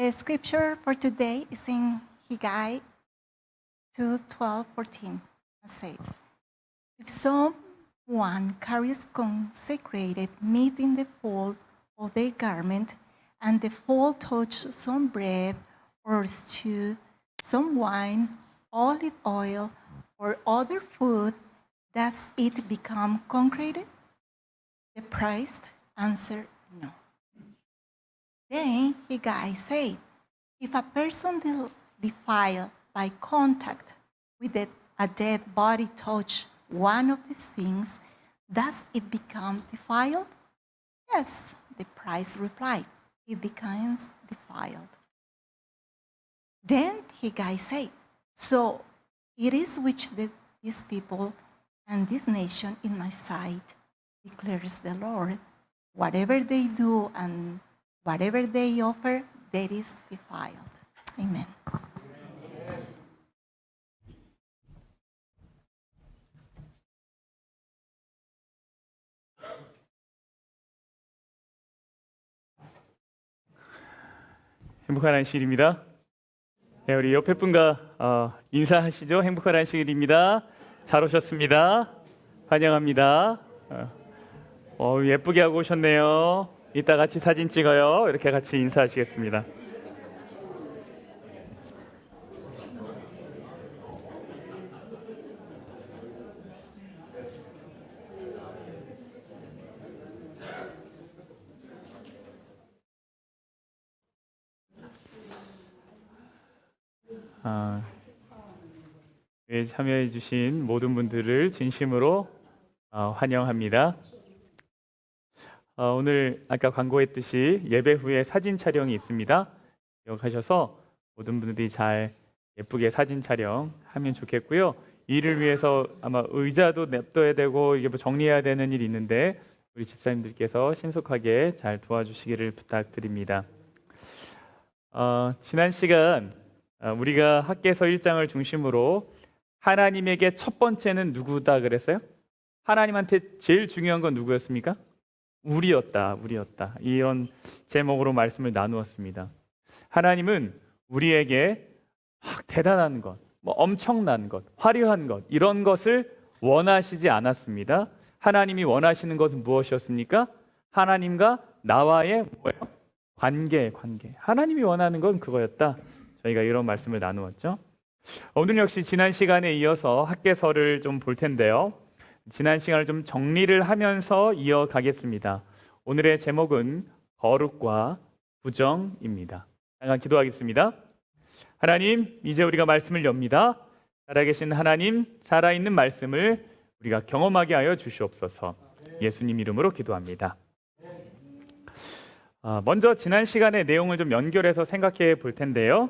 The scripture for today is in Haggai 2:12-14. It says, "If someone carries consecrated meat in the fold of their garment, and the fold touches some bread or stew, some wine, olive oil, or other food, does it become consecrated?" The priest answered, "No." Then Haggai said, "If a person defiled by contact with a dead body touch one of these things, does it become defiled?" "Yes," the priest replied, "it becomes defiled." Then Haggai said, "So it is with these people and this nation in my sight, declares the Lord. Whatever they do and whatever they offer, that is defiled." Amen. 행복한 안식일입니다. 네, 우리 옆에 분과 인사하시죠. 행복한 안식일입니다. 잘 오셨습니다. 환영합니다. 예쁘게 하고 오셨네요. 이따 같이 사진 찍어요. 이렇게 같이 인사하시겠습니다. 참여해 주신 모든 분들을 진심으로 환영합니다. 오늘 아까 광고했듯이 예배 후에 사진 촬영이 있습니다. 기억하셔서 모든 분들이 잘 예쁘게 사진 촬영하면 좋겠고요. 이를 위해서 아마 의자도 냅둬야 되고 이게 뭐 정리해야 되는 일이 있는데 우리 집사님들께서 신속하게 잘 도와주시기를 부탁드립니다. 지난 시간 우리가 학개서 1장을 중심으로 하나님에게 첫 번째는 누구다 그랬어요? 하나님한테 제일 중요한 건 누구였습니까? 우리였다. 이런 제목으로 말씀을 나누었습니다. 하나님은 우리에게 대단한 것, 엄청난 것, 화려한 것, 이런 것을 원하시지 않았습니다. 하나님이 원하시는 것은 무엇이었습니까? 하나님과 나와의 관계. 하나님이 원하는 건 그거였다. 저희가 이런 말씀을 나누었죠. 오늘 역시 지난 시간에 이어서 학개서를 좀 볼 텐데요. 지난 시간을 좀 정리를 하면서 이어가겠습니다. 오늘의 제목은 거룩과 부정입니다. 잠깐 기도하겠습니다. 하나님, 이제 우리가 말씀을 엽니다. 살아계신 하나님, 살아있는 말씀을 우리가 경험하게 하여 주시옵소서. 예수님 이름으로 기도합니다. 먼저 지난 시간의 내용을 좀 연결해서 생각해 볼 텐데요.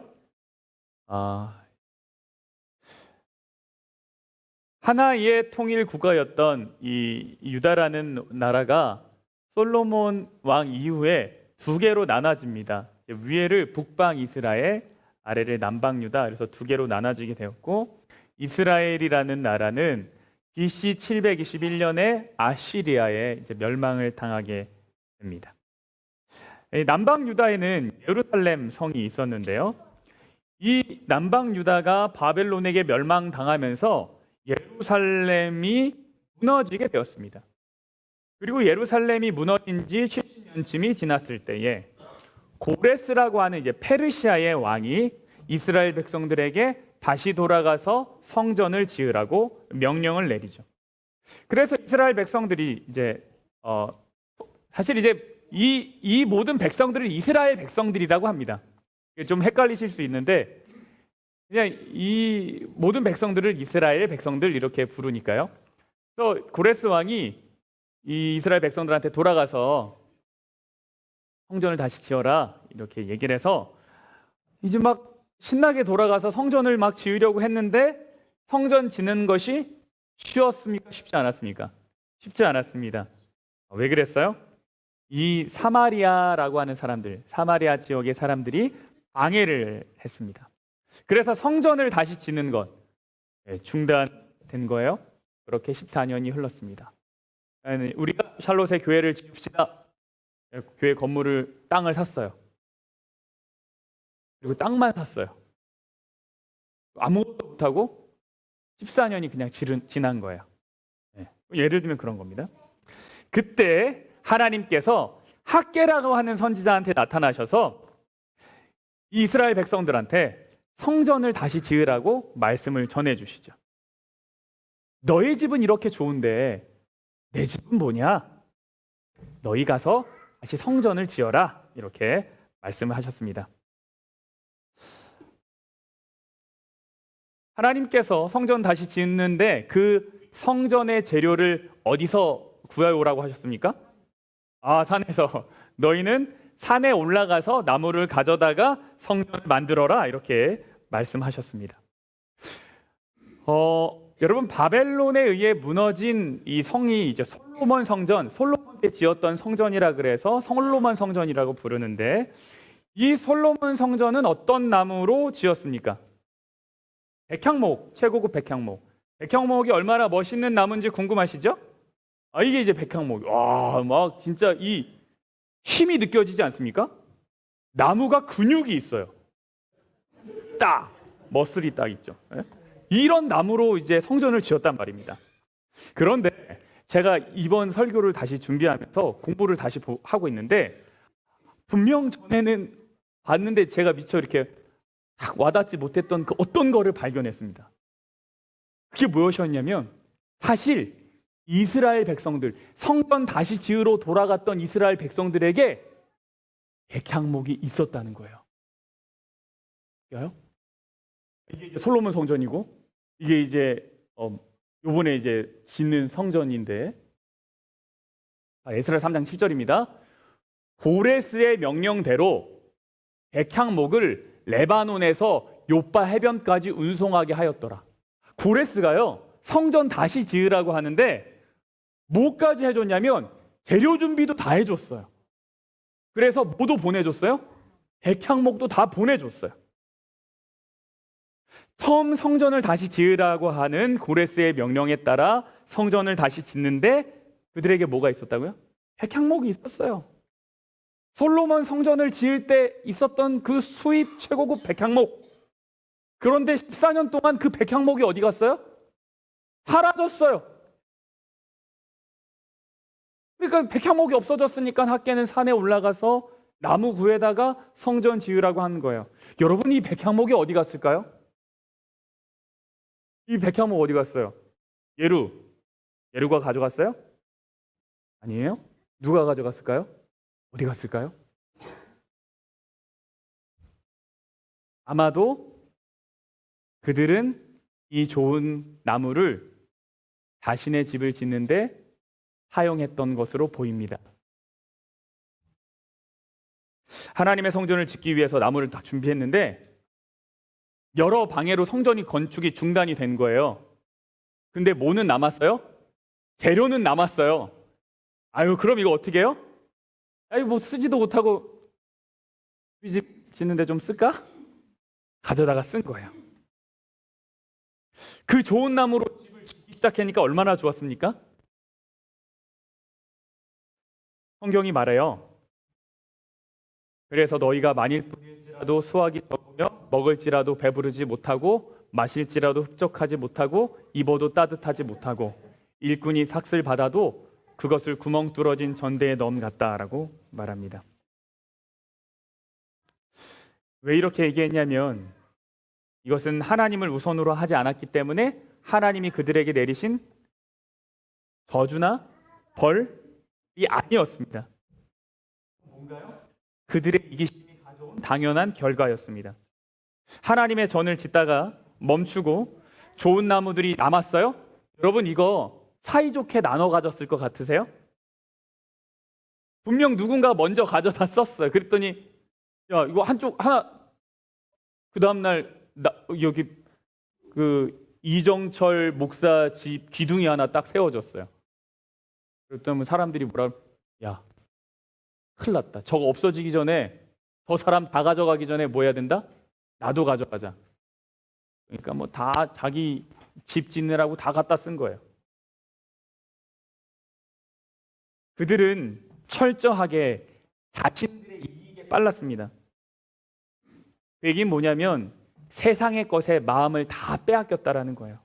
하나의 통일 국가였던 이 유다라는 나라가 솔로몬 왕 이후에 두 개로 나눠집니다. 위에를 북방 이스라엘, 아래를 남방 유다, 그래서 두 개로 나눠지게 되었고, 이스라엘이라는 나라는 BC 721년에 아시리아에 멸망을 당하게 됩니다. 남방 유다에는 예루살렘 성이 있었는데요. 이 남방 유다가 바벨론에게 멸망당하면서 예루살렘이 무너지게 되었습니다. 그리고 예루살렘이 무너진 지 70년쯤이 지났을 때에 고레스라고 하는 페르시아의 왕이 이스라엘 백성들에게 다시 돌아가서 성전을 지으라고 명령을 내리죠. 그래서 이스라엘 백성들이 사실 이 모든 백성들을 이스라엘 백성들이라고 합니다. 좀 헷갈리실 수 있는데 그냥 이 모든 백성들을 이스라엘 백성들 이렇게 부르니까요. 그래서 고레스 왕이 이 이스라엘 백성들한테 돌아가서 성전을 다시 지어라 이렇게 얘기를 해서 이제 막 신나게 돌아가서 성전을 막 지으려고 했는데 성전 짓는 것이 쉬웠습니까? 쉽지 않았습니까? 쉽지 않았습니다. 왜 그랬어요? 이 사마리아라고 하는 사람들, 사마리아 지역의 사람들이 방해를 했습니다. 그래서 성전을 다시 짓는 것 중단된 거예요. 그렇게 14년이 흘렀습니다. 우리가 샬롯의 교회를 지읍시다. 교회 건물을 땅을 샀어요. 그리고 땅만 샀어요. 아무것도 못하고 14년이 그냥 지난 거예요. 네. 예를 들면 그런 겁니다. 그때 하나님께서 학개라고 하는 선지자한테 나타나셔서 이스라엘 백성들한테 성전을 다시 지으라고 말씀을 전해주시죠. 너희 집은 이렇게 좋은데 내 집은 뭐냐? 너희 가서 다시 성전을 지어라. 이렇게 말씀을 하셨습니다. 하나님께서 성전 다시 짓는데 그 성전의 재료를 어디서 구해오라고 하셨습니까? 산에서. 너희는 산에 올라가서 나무를 가져다가 성전을 만들어라. 이렇게 말씀하셨습니다. 여러분, 바벨론에 의해 무너진 이 성이 이제 솔로몬 성전, 솔로몬 때 지었던 성전이라 그래서 솔로몬 성전이라고 부르는데, 이 솔로몬 성전은 어떤 나무로 지었습니까? 백향목, 최고급 백향목. 백향목이 얼마나 멋있는 나무인지 궁금하시죠? 이게 이제 백향목. 막 진짜 이 힘이 느껴지지 않습니까? 나무가 근육이 있어요. 딱 머슬이 딱 있죠. 이런 나무로 이제 성전을 지었단 말입니다. 그런데 제가 이번 설교를 다시 준비하면서 공부를 다시 하고 있는데, 분명 전에는 봤는데 제가 미처 이렇게 딱 와닿지 못했던 그 어떤 거를 발견했습니다. 그게 무엇이었냐면, 사실 이스라엘 백성들, 성전 다시 지으러 돌아갔던 이스라엘 백성들에게 백향목이 있었다는 거예요. 이게 이제 솔로몬 성전이고, 이게 이제 요번에 이제 짓는 성전인데, 에스라 3장 7절입니다. 고레스의 명령대로 백향목을 레바논에서 요빠 해변까지 운송하게 하였더라. 고레스가요, 성전 다시 지으라고 하는데 뭐까지 해줬냐면 재료 준비도 다 해줬어요. 그래서 뭐도 보내줬어요? 백향목도 다 보내줬어요. 처음 성전을 다시 지으라고 하는 고레스의 명령에 따라 성전을 다시 짓는데 그들에게 뭐가 있었다고요? 백향목이 있었어요. 솔로몬 성전을 지을 때 있었던 그 수입 최고급 백향목. 그런데 14년 동안 그 백향목이 어디 갔어요? 사라졌어요. 그러니까 백향목이 없어졌으니까 학개는 산에 올라가서 나무 구에다가 성전 지으라고 하는 거예요. 여러분, 이 백향목이 어디 갔을까요? 이 백향목 어디 갔어요? 예루가 가져갔어요? 아니에요? 누가 가져갔을까요? 어디 갔을까요? 아마도 그들은 이 좋은 나무를 자신의 집을 짓는데 사용했던 것으로 보입니다. 하나님의 성전을 짓기 위해서 나무를 다 준비했는데 여러 방해로 성전이 건축이 중단이 된 거예요. 근데 뭐는 남았어요? 재료는 남았어요. 그럼 이거 어떻게 해요? 뭐 쓰지도 못하고 우리 집 짓는데 좀 쓸까? 가져다가 쓴 거예요. 그 좋은 나무로 집을 짓기 시작하니까 얼마나 좋았습니까? 성경이 말해요. 그래서 너희가 만일 뿌릴지라도 수확이 적으며 먹을지라도 배부르지 못하고 마실지라도 흡족하지 못하고 입어도 따뜻하지 못하고 일꾼이 삭슬 받아도 그것을 구멍 뚫어진 전대에 넣음 같다라고 말합니다. 왜 이렇게 얘기했냐면 이것은 하나님을 우선으로 하지 않았기 때문에 하나님이 그들에게 내리신 저주나 벌이 아니었습니다. 뭔가요? 그들의 이기심이 가져온 당연한 결과였습니다. 하나님의 전을 짓다가 멈추고 좋은 나무들이 남았어요? 여러분, 이거 사이좋게 나눠 가졌을 것 같으세요? 분명 누군가 먼저 가져다 썼어요. 그랬더니 이거 한쪽 하나, 그 다음날 여기 그 이정철 목사 집 기둥이 하나 딱 세워졌어요. 그랬더니 사람들이 야, 큰일 났다. 저거 없어지기 전에, 저 사람 다 가져가기 전에 뭐 해야 된다? 나도 가져가자. 그러니까 뭐 다 자기 집 짓느라고 다 갖다 쓴 거예요. 그들은 철저하게 자신들의 이익에 빨랐습니다. 그 얘기는 뭐냐면 세상의 것에 마음을 다 빼앗겼다라는 거예요.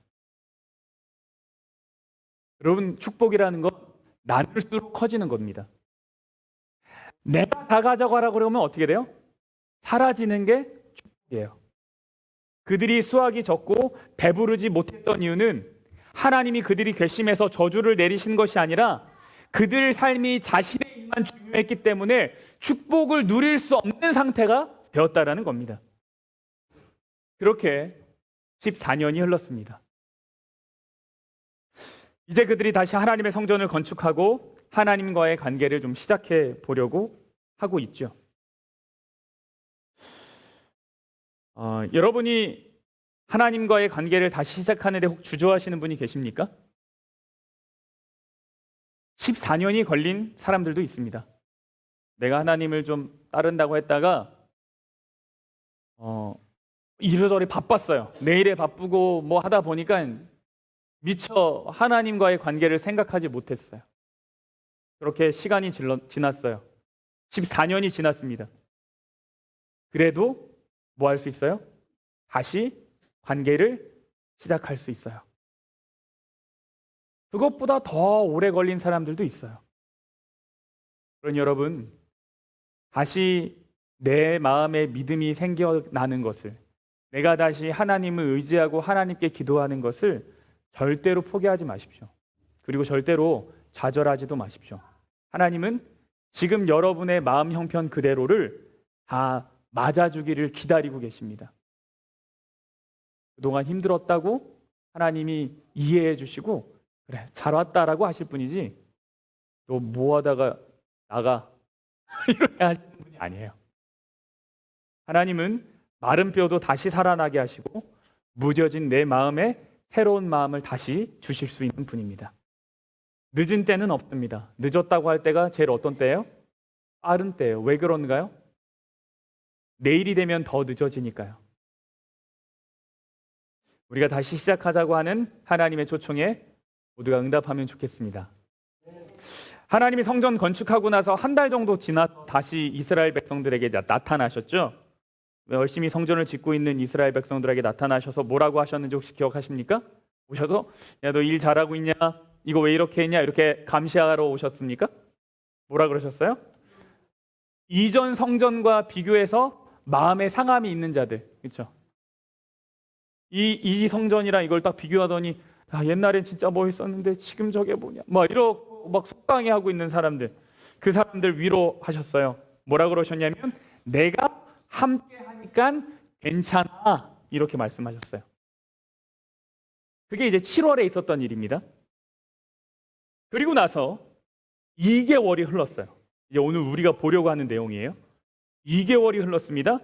여러분, 축복이라는 건 나눌수록 커지는 겁니다. 내가 다 가져가라고 그러면 어떻게 돼요? 사라지는 게 축복이에요. 그들이 수확이 적고 배부르지 못했던 이유는 하나님이 그들이 괘씸해서 저주를 내리신 것이 아니라 그들 삶이 자신의 일만 중요했기 때문에 축복을 누릴 수 없는 상태가 되었다라는 겁니다. 그렇게 14년이 흘렀습니다. 이제 그들이 다시 하나님의 성전을 건축하고 하나님과의 관계를 좀 시작해 보려고 하고 있죠. 여러분이 하나님과의 관계를 다시 시작하는데 혹 주저하시는 분이 계십니까? 14년이 걸린 사람들도 있습니다. 내가 하나님을 좀 따른다고 했다가 이래저래 바빴어요. 내일에 바쁘고 뭐 하다 보니까 미처 하나님과의 관계를 생각하지 못했어요. 그렇게 시간이 지났어요. 14년이 지났습니다. 그래도 뭐 할 수 있어요? 다시 관계를 시작할 수 있어요. 그것보다 더 오래 걸린 사람들도 있어요. 그러니 여러분, 다시 내 마음에 믿음이 생겨나는 것을, 내가 다시 하나님을 의지하고 하나님께 기도하는 것을 절대로 포기하지 마십시오. 그리고 절대로 좌절하지도 마십시오. 하나님은 지금 여러분의 마음 형편 그대로를 다 맞아주기를 기다리고 계십니다. 그동안 힘들었다고 하나님이 이해해 주시고 그래 잘 왔다라고 하실 뿐이지 너 뭐 하다가 나가 이렇게 하시는 분이 아니에요. 하나님은 마른 뼈도 다시 살아나게 하시고 무뎌진 내 마음에 새로운 마음을 다시 주실 수 있는 분입니다. 늦은 때는 없습니다. 늦었다고 할 때가 제일 어떤 때예요? 빠른 때예요. 왜 그런가요? 내일이 되면 더 늦어지니까요. 우리가 다시 시작하자고 하는 하나님의 초청에 모두가 응답하면 좋겠습니다. 하나님이 성전 건축하고 나서 한 달 정도 지나 다시 이스라엘 백성들에게 나타나셨죠. 열심히 성전을 짓고 있는 이스라엘 백성들에게 나타나셔서 뭐라고 하셨는지 혹시 기억하십니까? 오셔서 야, 너 일 잘하고 있냐? 이거 왜 이렇게 했냐? 이렇게 감시하러 오셨습니까? 뭐라 그러셨어요? 이전 성전과 비교해서 마음에 상함이 있는 자들, 그렇죠? 이 성전이랑 이걸 딱 비교하더니 옛날엔 진짜 멋있었는데 지금 저게 뭐냐? 막 이러고 막 속상해하고 있는 사람들, 그 사람들 위로하셨어요. 뭐라 그러셨냐면 내가 함께 하니까 괜찮아 이렇게 말씀하셨어요. 그게 이제 7월에 있었던 일입니다. 그리고 나서 2개월이 흘렀어요. 이제 오늘 우리가 보려고 하는 내용이에요. 2개월이 흘렀습니다.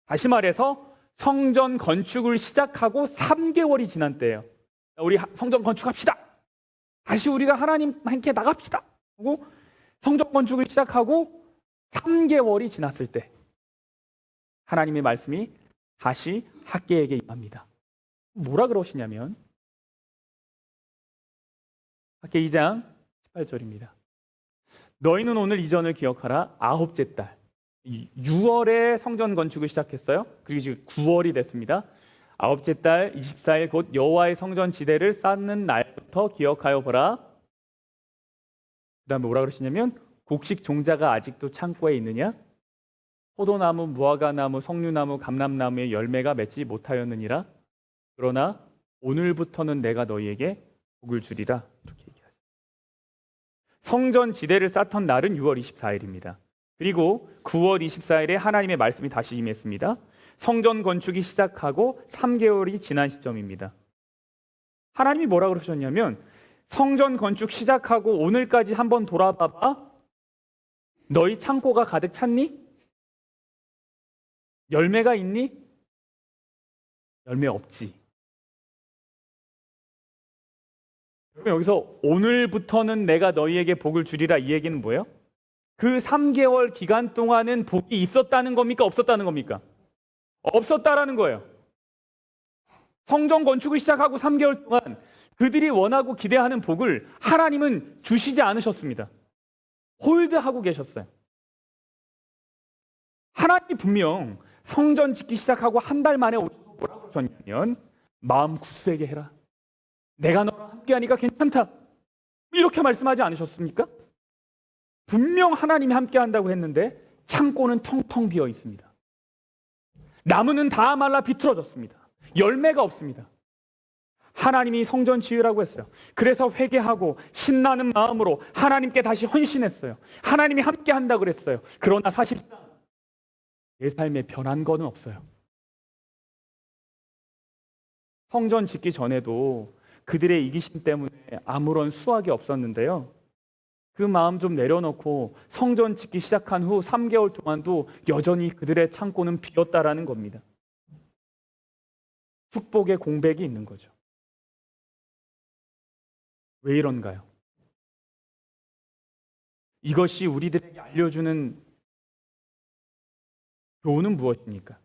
다시 말해서 성전 건축을 시작하고 3개월이 지난 때예요. 우리 성전 건축합시다. 다시 우리가 하나님 함께 나갑시다. 하고 성전 건축을 시작하고 3개월이 지났을 때 하나님의 말씀이 다시 학개에게 임합니다. 뭐라 그러시냐면 학개 2장 18절입니다. 너희는 오늘 이전을 기억하라. 9째 달 6월에 성전 건축을 시작했어요. 그리고 지금 9월이 됐습니다. 9째 달 24일 곧 여호와의 성전 지대를 쌓는 날부터 기억하여 보라. 그 다음에 뭐라 그러시냐면 곡식 종자가 아직도 창고에 있느냐? 포도나무, 무화과나무, 석류나무, 감람나무의 열매가 맺지 못하였느니라. 그러나 오늘부터는 내가 너희에게 복을 주리라. 이렇게 얘기하죠. 성전 지대를 쌓던 날은 6월 24일입니다. 그리고 9월 24일에 하나님의 말씀이 다시 임했습니다. 성전 건축이 시작하고 3개월이 지난 시점입니다. 하나님이 뭐라 그러셨냐면 성전 건축 시작하고 오늘까지 한번 돌아봐봐. 너희 창고가 가득 찼니? 열매가 있니? 열매 없지. 그러면 여기서 오늘부터는 내가 너희에게 복을 주리라 이 얘기는 뭐예요? 그 3개월 기간 동안은 복이 있었다는 겁니까? 없었다는 겁니까? 없었다라는 거예요. 성전 건축을 시작하고 3개월 동안 그들이 원하고 기대하는 복을 하나님은 주시지 않으셨습니다. 홀드하고 계셨어요. 하나님이 분명 성전 짓기 시작하고 한 달 만에 오셔서 뭐라고 하셨냐면 마음 굳세게 해라. 내가 너랑 함께하니까 괜찮다. 이렇게 말씀하지 않으셨습니까? 분명 하나님이 함께한다고 했는데 창고는 텅텅 비어 있습니다. 나무는 다 말라 비틀어졌습니다. 열매가 없습니다. 하나님이 성전 지으라고 했어요. 그래서 회개하고 신나는 마음으로 하나님께 다시 헌신했어요. 하나님이 함께한다고 그랬어요. 그러나 사실상 내 삶에 변한 거는 없어요. 성전 짓기 전에도 그들의 이기심 때문에 아무런 수확이 없었는데요. 그 마음 좀 내려놓고 성전 짓기 시작한 후 3개월 동안도 여전히 그들의 창고는 비었다라는 겁니다. 축복의 공백이 있는 거죠. 왜 이런가요? 이것이 우리들에게 알려주는 교훈은 무엇입니까?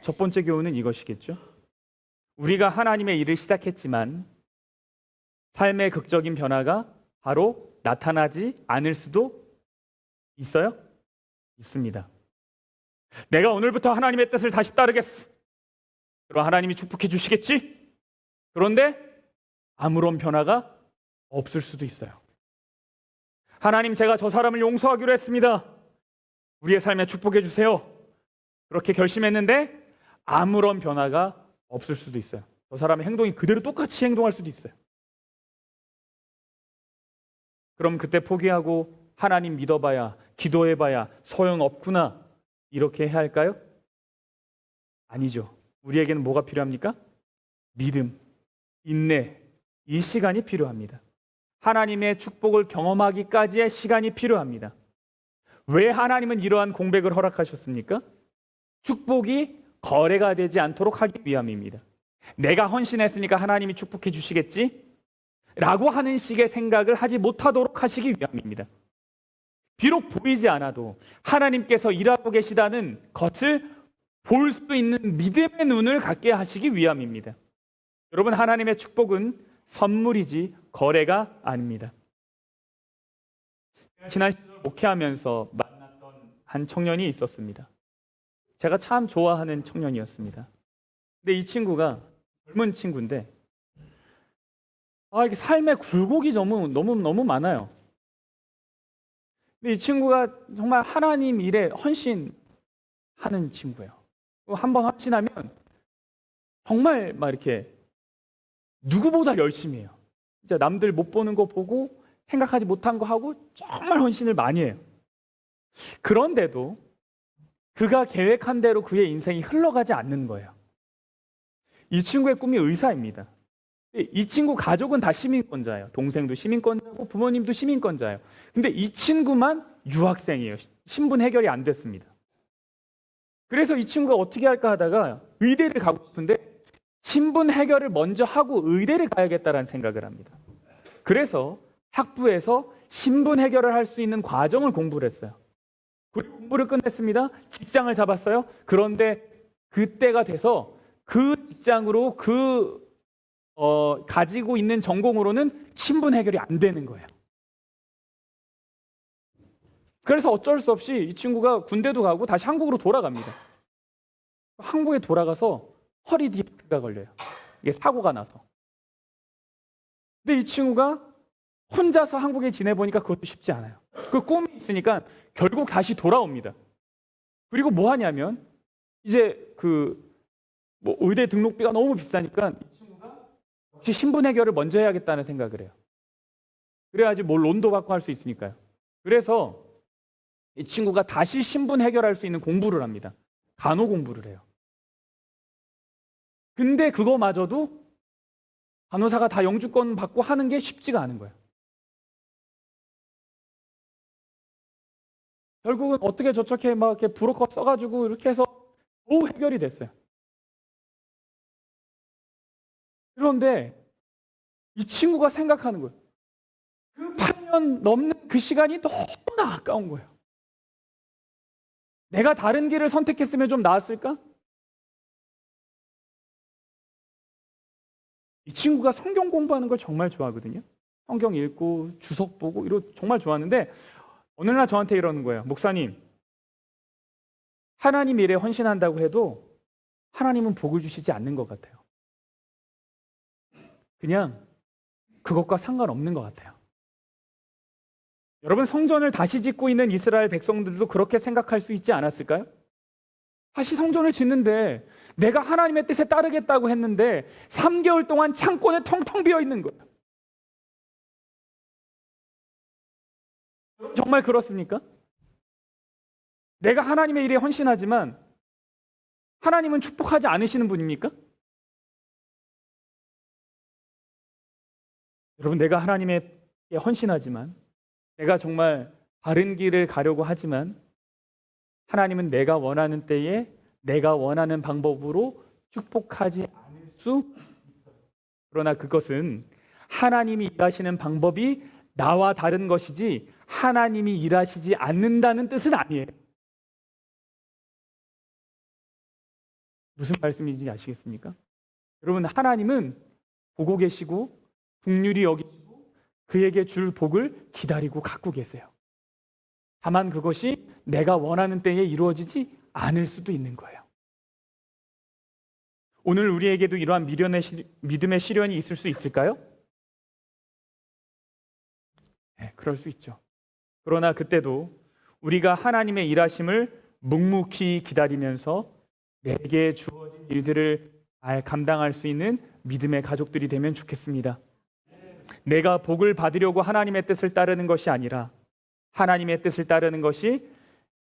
첫 번째 교훈은 이것이겠죠. 우리가 하나님의 일을 시작했지만 삶의 극적인 변화가 바로 나타나지 않을 수도 있어요? 있습니다. 내가 오늘부터 하나님의 뜻을 다시 따르겠어. 그럼 하나님이 축복해 주시겠지? 그런데 아무런 변화가 없을 수도 있어요. 하나님, 제가 저 사람을 용서하기로 했습니다. 우리의 삶에 축복해 주세요. 그렇게 결심했는데 아무런 변화가 없을 수도 있어요. 저 사람의 행동이 그대로 똑같이 행동할 수도 있어요. 그럼 그때 포기하고 하나님 믿어봐야, 기도해봐야 소용없구나, 이렇게 해야 할까요? 아니죠. 우리에게는 뭐가 필요합니까? 믿음, 인내, 이 시간이 필요합니다. 하나님의 축복을 경험하기까지의 시간이 필요합니다. 왜 하나님은 이러한 공백을 허락하셨습니까? 축복이 거래가 되지 않도록 하기 위함입니다. 내가 헌신했으니까 하나님이 축복해 주시겠지? 라고 하는 식의 생각을 하지 못하도록 하시기 위함입니다. 비록 보이지 않아도 하나님께서 일하고 계시다는 것을 볼 수 있는 믿음의 눈을 갖게 하시기 위함입니다. 여러분, 하나님의 축복은 선물이지 거래가 아닙니다. 지난 시절 목회하면서 만났던 한 청년이 있었습니다. 제가 참 좋아하는 청년이었습니다. 근데 이 친구가 젊은 친구인데 이게 삶의 굴곡이 너무 많아요. 근데 이 친구가 정말 하나님 일에 헌신하는 친구예요. 한번 헌신하면 정말 막 이렇게 누구보다 열심히 해요. 진짜 남들 못 보는 거 보고 생각하지 못한 거 하고 정말 헌신을 많이 해요. 그런데도 그가 계획한 대로 그의 인생이 흘러가지 않는 거예요. 이 친구의 꿈이 의사입니다. 이 친구 가족은 다 시민권자예요. 동생도 시민권자고 부모님도 시민권자예요. 근데 이 친구만 유학생이에요. 신분 해결이 안 됐습니다. 그래서 이 친구가 어떻게 할까 하다가 의대를 가고 싶은데 신분 해결을 먼저 하고 의대를 가야겠다라는 생각을 합니다. 그래서 학부에서 신분 해결을 할 수 있는 과정을 공부를 했어요. 그리고 공부를 끝냈습니다. 직장을 잡았어요. 그런데 그때가 돼서 그 직장으로 가지고 있는 전공으로는 신분 해결이 안 되는 거예요. 그래서 어쩔 수 없이 이 친구가 군대도 가고 다시 한국으로 돌아갑니다. 한국에 돌아가서 허리 디스크가 걸려요. 이게 사고가 나서. 근데 이 친구가 혼자서 한국에 지내보니까 그것도 쉽지 않아요. 그 꿈이 있으니까 결국 다시 돌아옵니다. 그리고 뭐 하냐면 이제 의대 등록비가 너무 비싸니까 이 친구가 역시 신분 해결을 먼저 해야겠다는 생각을 해요. 그래야지 론도 받고 할 수 있으니까요. 그래서 이 친구가 다시 신분 해결할 수 있는 공부를 합니다. 간호 공부를 해요. 근데 그거마저도 간호사가 다 영주권 받고 하는 게 쉽지가 않은 거예요. 결국은 어떻게 저렇게 막 이렇게 브로커 써가지고 이렇게 해서 겨우 해결이 됐어요. 그런데 이 친구가 생각하는 거예요. 그 8년 넘는 그 시간이 너무나 아까운 거예요. 내가 다른 길을 선택했으면 좀 나았을까? 이 친구가 성경 공부하는 걸 정말 좋아하거든요. 성경 읽고 주석 보고 정말 좋아하는데 어느 날 저한테 이러는 거예요. 목사님, 하나님 일에 헌신한다고 해도 하나님은 복을 주시지 않는 것 같아요. 그냥 그것과 상관없는 것 같아요. 여러분, 성전을 다시 짓고 있는 이스라엘 백성들도 그렇게 생각할 수 있지 않았을까요? 다시 성전을 짓는데 내가 하나님의 뜻에 따르겠다고 했는데 3개월 동안 창고는 텅텅 비어 있는 거예요. 정말 그렇습니까? 내가 하나님의 일에 헌신하지만 하나님은 축복하지 않으시는 분입니까? 여러분, 내가 하나님의 헌신하지만, 내가 정말 바른 길을 가려고 하지만 하나님은 내가 원하는 때에 내가 원하는 방법으로 축복하지 않을 수 있어요. 그러나 그것은 하나님이 일하시는 방법이 나와 다른 것이지 하나님이 일하시지 않는다는 뜻은 아니에요. 무슨 말씀인지 아시겠습니까? 여러분, 하나님은 보고 계시고 긍휼히 여기시고 그에게 줄 복을 기다리고 갖고 계세요. 다만 그것이 내가 원하는 때에 이루어지지 않을 수도 있는 거예요. 오늘 우리에게도 이러한 믿음의 시련이 있을 수 있을까요? 네, 그럴 수 있죠. 그러나 그때도 우리가 하나님의 일하심을 묵묵히 기다리면서 내게 주어진 일들을 잘 감당할 수 있는 믿음의 가족들이 되면 좋겠습니다. 내가 복을 받으려고 하나님의 뜻을 따르는 것이 아니라 하나님의 뜻을 따르는 것이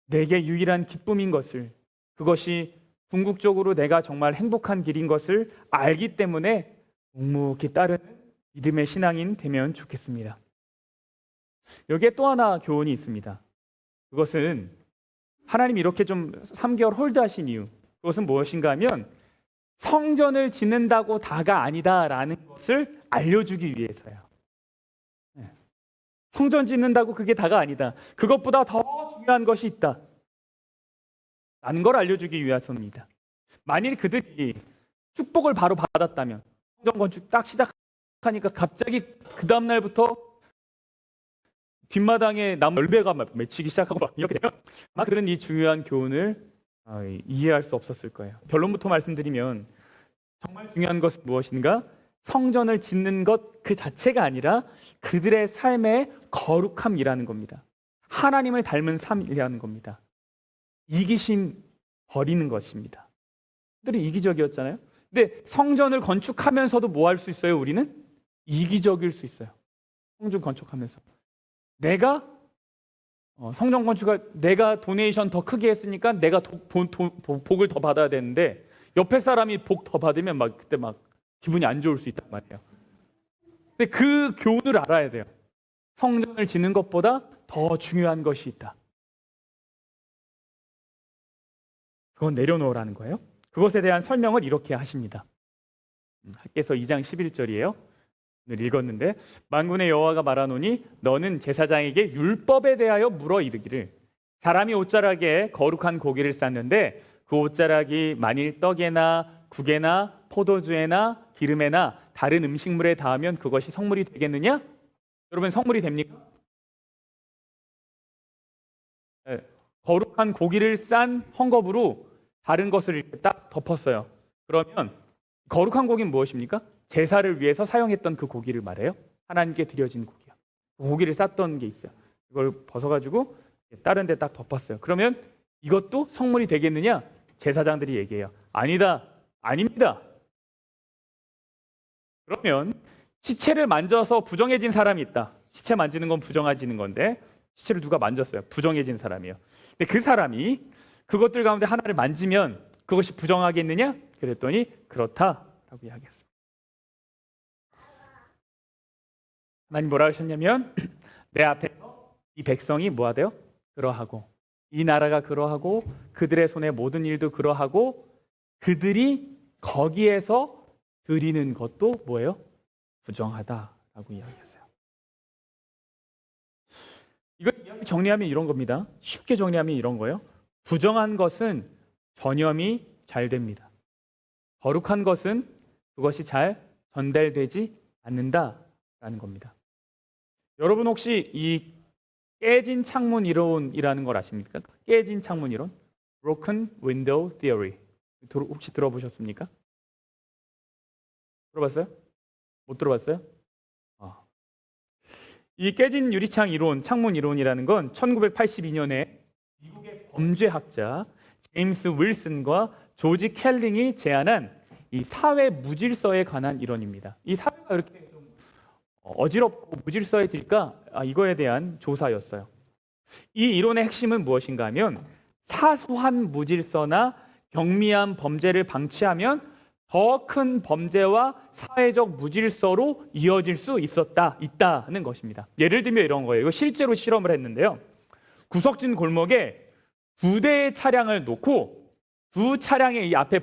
내게 유일한 기쁨인 것을, 그것이 궁극적으로 내가 정말 행복한 길인 것을 알기 때문에 묵묵히 따르는 믿음의 신앙인 되면 좋겠습니다. 여기에 또 하나 교훈이 있습니다. 그것은 하나님이 이렇게 좀 3개월 홀드하신 이유, 그것은 무엇인가 하면 성전을 짓는다고 다가 아니다라는 것을 알려주기 위해서요. 성전 짓는다고 그게 다가 아니다. 그것보다 더 중요한 것이 있다 라는 걸 알려주기 위해서입니다. 만일 그들이 축복을 바로 받았다면, 성전 건축 딱 시작하니까 갑자기 그 다음날부터 뒷마당에 나무 열매가 막 맺히기 시작하고 막 이렇게 되면 아마 그들은 이 중요한 교훈을 이해할 수 없었을 거예요. 결론부터 말씀드리면 정말 중요한 것은 무엇인가? 성전을 짓는 것 그 자체가 아니라 그들의 삶의 거룩함이라는 겁니다. 하나님을 닮은 삶이라는 겁니다. 이기심 버리는 것입니다. 그들이 이기적이었잖아요. 근데 성전을 건축하면서도 뭐 할 수 있어요? 우리는 이기적일 수 있어요. 성전 건축하면서 내가 성전 건축을 내가 도네이션 더 크게 했으니까 내가 복을 더 받아야 되는데 옆에 사람이 복 더 받으면 막 그때 막 기분이 안 좋을 수 있단 말이에요. 근데 그 교훈을 알아야 돼요. 성전을 짓는 것보다 더 중요한 것이 있다. 그건 내려놓으라는 거예요. 그것에 대한 설명을 이렇게 하십니다. 학개서 2장 11절이에요. 오늘 읽었는데 만군의 여호와가 말하노니 너는 제사장에게 율법에 대하여 물어 이르기를 사람이 옷자락에 거룩한 고기를 쌌는데 그 옷자락이 만일 떡에나 국에나 포도주에나 기름에나 다른 음식물에 닿으면 그것이 성물이 되겠느냐? 여러분, 성물이 됩니까? 네. 거룩한 고기를 싼 헝겊으로 다른 것을 이렇게 딱 덮었어요. 그러면 거룩한 고기는 무엇입니까? 제사를 위해서 사용했던 그 고기를 말해요. 하나님께 드려진 고기요. 그 고기를 쌌던 게 있어요. 이걸 벗어가지고 다른 데 딱 덮었어요. 그러면 이것도 성물이 되겠느냐? 제사장들이 얘기해요. 아니다. 아닙니다. 그러면 시체를 만져서 부정해진 사람이 있다. 시체 만지는 건 부정해지는 건데 시체를 누가 만졌어요? 부정해진 사람이요. 근데 그 사람이 그것들 가운데 하나를 만지면 그것이 부정하겠느냐? 그랬더니 그렇다라고 이야기했어요. 하나님 뭐라 하셨냐면 내 앞에서 이 백성이 뭐하대요? 그러하고 이 나라가 그러하고 그들의 손에 모든 일도 그러하고 그들이 거기에서 드리는 것도 뭐예요? 부정하다라고 이야기했어요. 이걸 이야기 정리하면 이런 겁니다. 쉽게 정리하면 이런 거예요. 부정한 것은 전염이 잘 됩니다. 거룩한 것은 그것이 잘 전달되지 않는다라는 겁니다. 여러분 혹시 이 깨진 창문 이론이라는 걸 아십니까? 깨진 창문 이론? broken window theory. 혹시 들어보셨습니까? 들어봤어요? 못 들어봤어요? 이 깨진 유리창 이론, 창문 이론이라는 건 1982년에 미국의 범죄학자 제임스 윌슨과 조지 켈링이 제안한 이 사회 무질서에 관한 이론입니다. 이 사회가 이렇게 좀 어지럽고 무질서해질까? 이거에 대한 조사였어요. 이 이론의 핵심은 무엇인가 하면 사소한 무질서나 경미한 범죄를 방치하면 더 큰 범죄와 사회적 무질서로 이어질 수 있다는 것입니다. 예를 들면 이런 거예요. 이거 실제로 실험을 했는데요. 구석진 골목에 2대의 차량을 놓고 두 차량의 이 앞에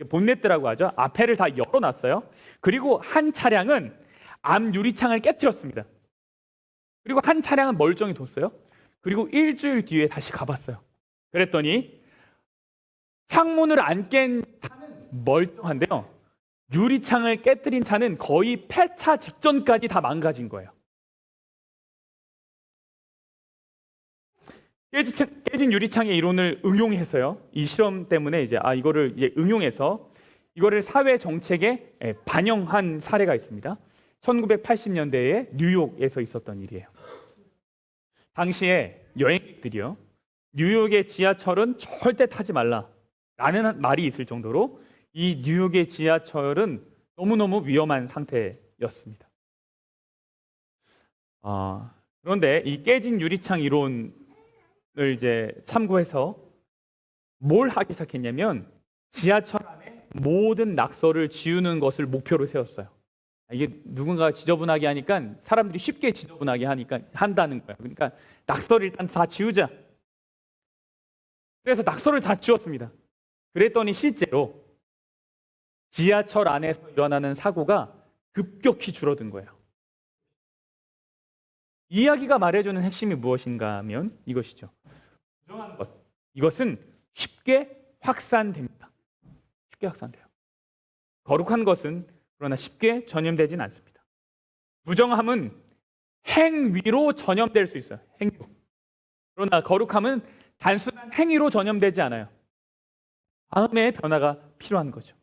본네트라고 하죠. 앞에를 다 열어놨어요. 그리고 한 차량은 앞 유리창을 깨트렸습니다. 그리고 한 차량은 멀쩡히 뒀어요. 그리고 일주일 뒤에 다시 가봤어요. 그랬더니 창문을 안 깬 차는 멀쩡한데요. 유리창을 깨트린 차는 거의 폐차 직전까지 다 망가진 거예요. 깨진 유리창의 이론을 응용해서요. 이 실험 때문에 이거를 응용해서 이거를 사회 정책에 반영한 사례가 있습니다. 1980년대에 뉴욕에서 있었던 일이에요. 당시에 여행객들이요. 뉴욕의 지하철은 절대 타지 말라라는 말이 있을 정도로 이 뉴욕의 지하철은 너무너무 위험한 상태였습니다. 그런데 이 깨진 유리창 이론을 참고해서 뭘 하기 시작했냐면 지하철 안에 모든 낙서를 지우는 것을 목표로 세웠어요. 이게 누군가 지저분하게 하니까 사람들이 쉽게 지저분하게 한다는 거예요. 그러니까 낙서를 일단 다 지우자. 그래서 낙서를 다 지웠습니다. 그랬더니 실제로 지하철 안에서 일어나는 사고가 급격히 줄어든 거예요. 이야기가 말해주는 핵심이 무엇인가 하면 이것이죠. 부정한 것. 이것은 쉽게 확산됩니다. 쉽게 확산돼요. 거룩한 것은 그러나 쉽게 전염되진 않습니다. 부정함은 행위로 전염될 수 있어요. 행위로. 그러나 거룩함은 단순한 행위로 전염되지 않아요. 마음의 변화가 필요한 거죠.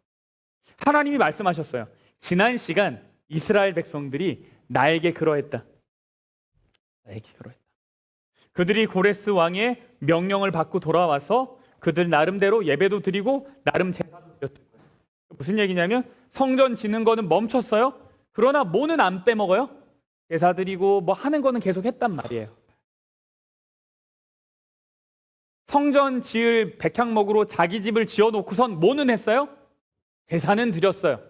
하나님이 말씀하셨어요. 지난 시간 이스라엘 백성들이 나에게 그러했다. 나에게 그러했다. 그들이 고레스 왕의 명령을 받고 돌아와서 그들 나름대로 예배도 드리고 나름 제사도 드렸던 거예요. 무슨 얘기냐면 성전 짓는 거는 멈췄어요. 그러나 뭐는 안 빼먹어요. 제사 드리고 뭐 하는 거는 계속 했단 말이에요. 성전 지을 백향목으로 자기 집을 지어놓고선 뭐는 했어요? 제사는 드렸어요.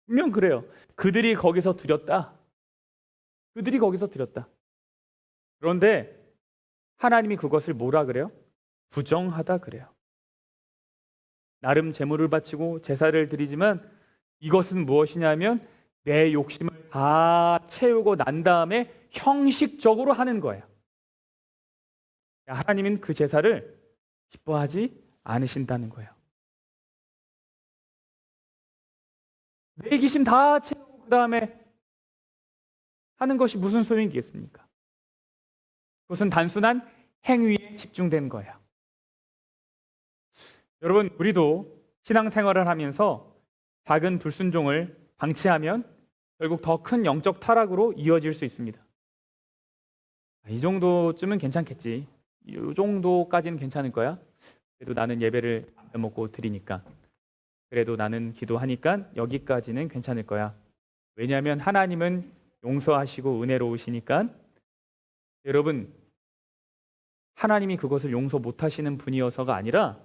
분명 그래요. 그들이 거기서 드렸다. 그들이 거기서 드렸다. 그런데 하나님이 그것을 뭐라 그래요? 부정하다 그래요. 나름 제물을 바치고 제사를 드리지만 이것은 무엇이냐면 내 욕심을 다 채우고 난 다음에 형식적으로 하는 거예요. 하나님은 그 제사를 기뻐하지 않으신다는 거예요. 내 이기심 다 채우고 그 다음에 하는 것이 무슨 소용이겠습니까? 그것은 단순한 행위에 집중된 거예요. 여러분, 우리도 신앙생활을 하면서 작은 불순종을 방치하면 결국 더 큰 영적 타락으로 이어질 수 있습니다. 이 정도쯤은 괜찮겠지. 이 정도까지는 괜찮을 거야. 그래도 나는 예배를 안 빼먹고 드리니까. 그래도 나는 기도하니까 여기까지는 괜찮을 거야. 왜냐하면 하나님은 용서하시고 은혜로우시니까. 여러분, 하나님이 그것을 용서 못하시는 분이어서가 아니라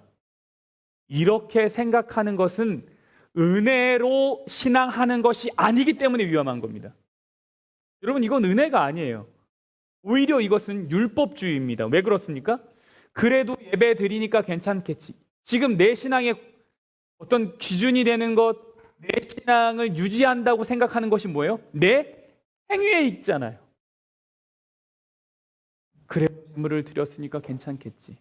이렇게 생각하는 것은 은혜로 신앙하는 것이 아니기 때문에 위험한 겁니다. 여러분, 이건 은혜가 아니에요. 오히려 이것은 율법주의입니다. 왜 그렇습니까? 그래도 예배 드리니까 괜찮겠지. 지금 내 신앙의 어떤 기준이 되는 것, 내 신앙을 유지한다고 생각하는 것이 뭐예요? 내 행위에 있잖아요. 그래, 제물을 드렸으니까 괜찮겠지.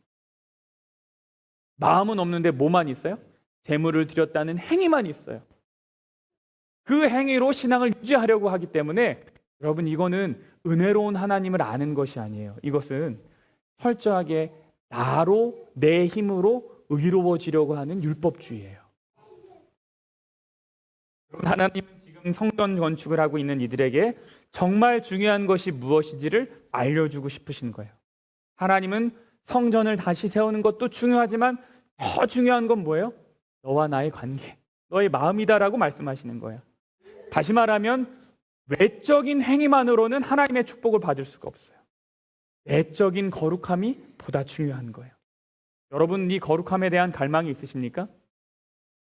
마음은 없는데 뭐만 있어요? 제물을 드렸다는 행위만 있어요. 그 행위로 신앙을 유지하려고 하기 때문에 여러분, 이거는 은혜로운 하나님을 아는 것이 아니에요. 이것은 철저하게 나로 내 힘으로 의로워지려고 하는 율법주의예요. 하나님은 지금 성전 건축을 하고 있는 이들에게 정말 중요한 것이 무엇인지를 알려주고 싶으신 거예요. 하나님은 성전을 다시 세우는 것도 중요하지만 더 중요한 건 뭐예요? 너와 나의 관계, 너의 마음이다라고 말씀하시는 거예요. 다시 말하면 외적인 행위만으로는 하나님의 축복을 받을 수가 없어요. 내적인 거룩함이 보다 중요한 거예요. 여러분, 이 거룩함에 대한 갈망이 있으십니까?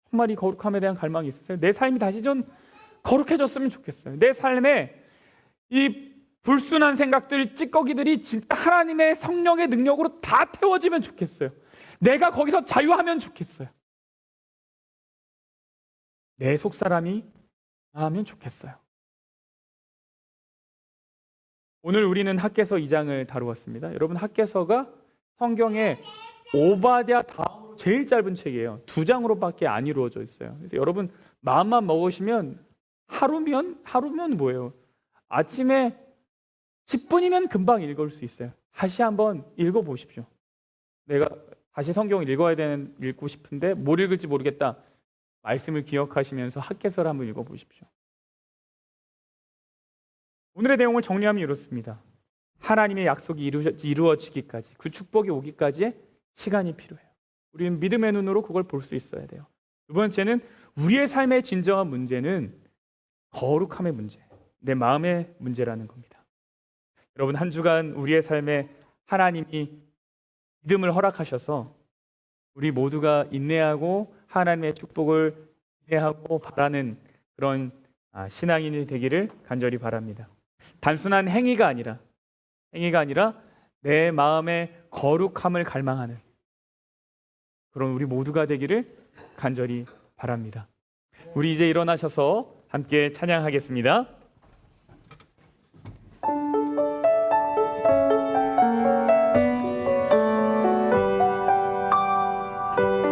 정말 이 거룩함에 대한 갈망이 있으세요? 내 삶이 다시 좀 거룩해졌으면 좋겠어요. 내 삶에 이 불순한 생각들, 찌꺼기들이 진짜 하나님의 성령의 능력으로 다 태워지면 좋겠어요. 내가 거기서 자유하면 좋겠어요. 내 속사람이 나으면 좋겠어요. 오늘 우리는 학개서 2장을 다루었습니다. 여러분, 학개서가 성경에 오바댜 다음으로 제일 짧은 책이에요. 2장으로밖에 안 이루어져 있어요. 그래서 여러분, 마음만 먹으시면 하루면 뭐예요? 아침에 10분이면 금방 읽을 수 있어요. 다시 한번 읽어보십시오. 내가 다시 성경을 읽고 싶은데 뭘 읽을지 모르겠다. 말씀을 기억하시면서 학개서를 한번 읽어보십시오. 오늘의 내용을 정리하면 이렇습니다. 하나님의 약속이 이루어지기까지, 그 축복이 오기까지의 시간이 필요해요. 우리는 믿음의 눈으로 그걸 볼 수 있어야 돼요. 두 번째는 우리의 삶의 진정한 문제는 거룩함의 문제, 내 마음의 문제라는 겁니다. 여러분, 한 주간 우리의 삶에 하나님이 믿음을 허락하셔서 우리 모두가 인내하고 하나님의 축복을 기대하고 바라는 그런 신앙인이 되기를 간절히 바랍니다. 단순한 행위가 아니라 내 마음의 거룩함을 갈망하는 그런 우리 모두가 되기를 간절히 바랍니다. 우리 이제 일어나셔서 함께 찬양하겠습니다.